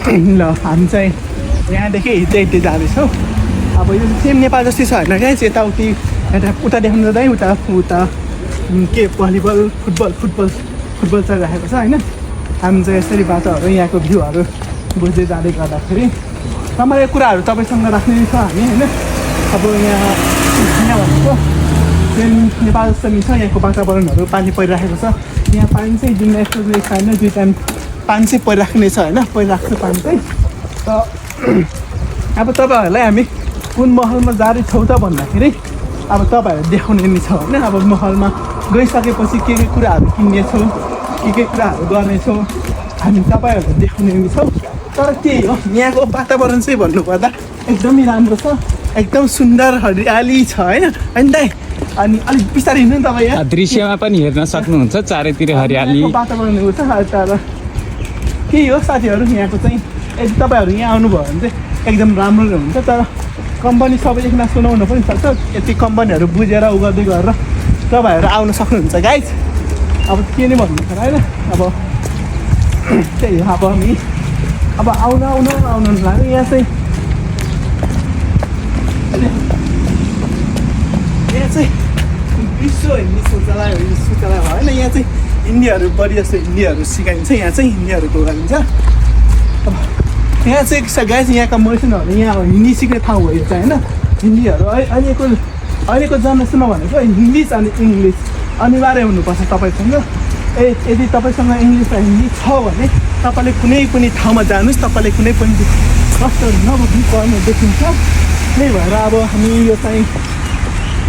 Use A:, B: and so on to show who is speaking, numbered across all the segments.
A: ल हामी चाहिँ यहाँदेखि हिँड्दै हिँड्दै जाँदैछौँ। अब यो सेम नेपाल जस्तै छ होइन क्या, यताउति उता देखाउनु जाँदै उता उता के भलिबल फुटबल चलिरहेको छ होइन। हामी चाहिँ यसरी बाटोहरू यहाँको भ्यूहरू बुझ्दै जाँदै गर्दाखेरि रमाइलो कुराहरू तपाईँसँग राख्ने छ हामी होइन। अब यहाँ भनेको सेम नेपाल जस्तो नि छ, यहाँको वातावरणहरू पानी परिरहेको छ। यहाँ पानी चाहिँ दिनमा यस्तो छैन, 2 टाइम पानी चाहिँ परिराख्ने छ होइन, परिरहेको छ पानी चाहिँ। त अब तपाईँहरूलाई हामी कुन महलमा जाँदैछौँ त भन्दाखेरि अब तपाईँहरू देखाउने नि छ होइन। अब महलमा गइसकेपछि के कुराहरू किन्नेछौँ, के कुराहरू गर्नेछौँ हामी तपाईँहरूलाई देखाउने नि छौँ। तर त्यही हो, यहाँको वातावरण चाहिँ भन्नुपर्दा एकदमै राम्रो छ, एकदम सुन्दर हरियाली छ होइन दाइ। अनि अलिक बिस्तारै हिँड्नु नि तपाईँ यहाँ
B: दृश्यमा पनि हेर्न सक्नुहुन्छ, चारैतिर हरियाली
A: वातावरणहरू छ। तर केही हो साथीहरू, यहाँको चाहिँ यदि तपाईँहरू यहाँ आउनुभयो भने चाहिँ एकदम राम्रो हुन्छ। तर कम्पनी सबै एकमा सुनाउनु पनि सक्छ, यति कम्पनीहरू बुझेर उ गर्दै गरेर तपाईँहरू आउन सक्नुहुन्छ गाइज। अब के नै भन्नु छ होइन। अब त्यही हो, अब हामी अब आउनु लाग्यो। यहाँ चाहिँ विश्व हिन्दी शौचालय भयो होइन। यहाँ चाहिँ हिन्दीहरू बढी जस्तो हिन्दीहरू सिकाइन्छ, यहाँ चाहिँ हिन्दीहरूको गरिन्छ। अब यहाँ चाहिँ गाइस यहाँका मसिनहरू यहाँ हिन्दी सिक्ने ठाउँ हो यो चाहिँ होइन। हिन्दीहरू अहिलेको जेनेरेसनमा भनेको इङ्ग्लिस अनि इङ्ग्लिस अनिवार्य हुनुपर्छ तपाईँसँग। यदि तपाईँसँग इङ्ग्लिस र हिन्दी छ भने तपाईँले कुनै पनि ठाउँमा जानुहोस्, तपाईँले कुनै पनि कष्टहरू नबुझ्नु पर्ने देखिन्छ। त्यही भएर अब हामी यो चाहिँ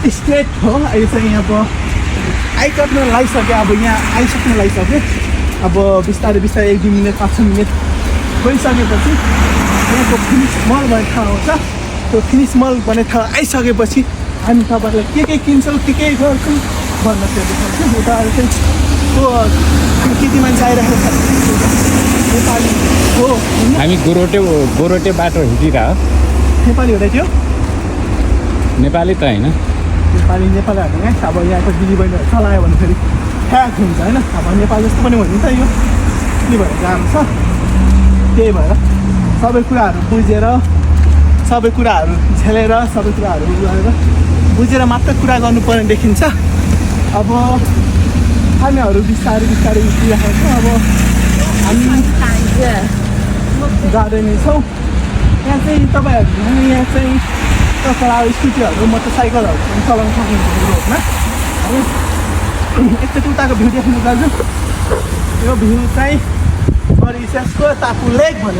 A: स्ट्रेट हो, यो चाहिँ अब आइकट्न लगाइसक्यो। अब यहाँ आइसक्नु लागिसक्यो। अब बिस्तारै 1-2 मिनट 5-6 मिनट गइसकेपछि यहाँको फिनिस मल भन्ने ठाउँ आउँछ। त्यो फिनिस मल भन्ने ठाउँ आइसकेपछि हामी तपाईँलाई के किन्छौँ, के गर्छौँ भन्न चाहिँ देखाउँछौँ। उता चाहिँ केटी मान्छे आइरहेको छ नेपाली हो।
B: हामी गोरोटे बाटो हिँडिरह।
A: नेपाली हुँदै थियो,
B: नेपाली त होइन,
A: नेपालीहरू यहाँ अब यहाँको दिदीबहिनीहरू चलायो भने फेरि ठ्याक हुन्छ होइन। अब नेपाल जस्तो पनि हो नि त यो, के भएर काम छ। त्यही भएर सबै कुराहरू बुझेर, सबै कुराहरू झेलेर, सबै कुराहरू गरेर बुझेर मात्र कुरा गर्नुपर्ने देखिन्छ। अब हामीहरू बिस्तारै उठिरहेको छ। अब हामी जाँदै नै छौँ। यहाँ चाहिँ तपाईँहरू यहाँ चाहिँ स्कुटीहरू मोटरसाइकलहरू पनि चलाउन सक्नुहुन्छ रोडमा। अब एकचोटि उताको भ्यू देख्नु दाजु, यो भ्यू चाहिँ मरिससको टापु लेक भनेर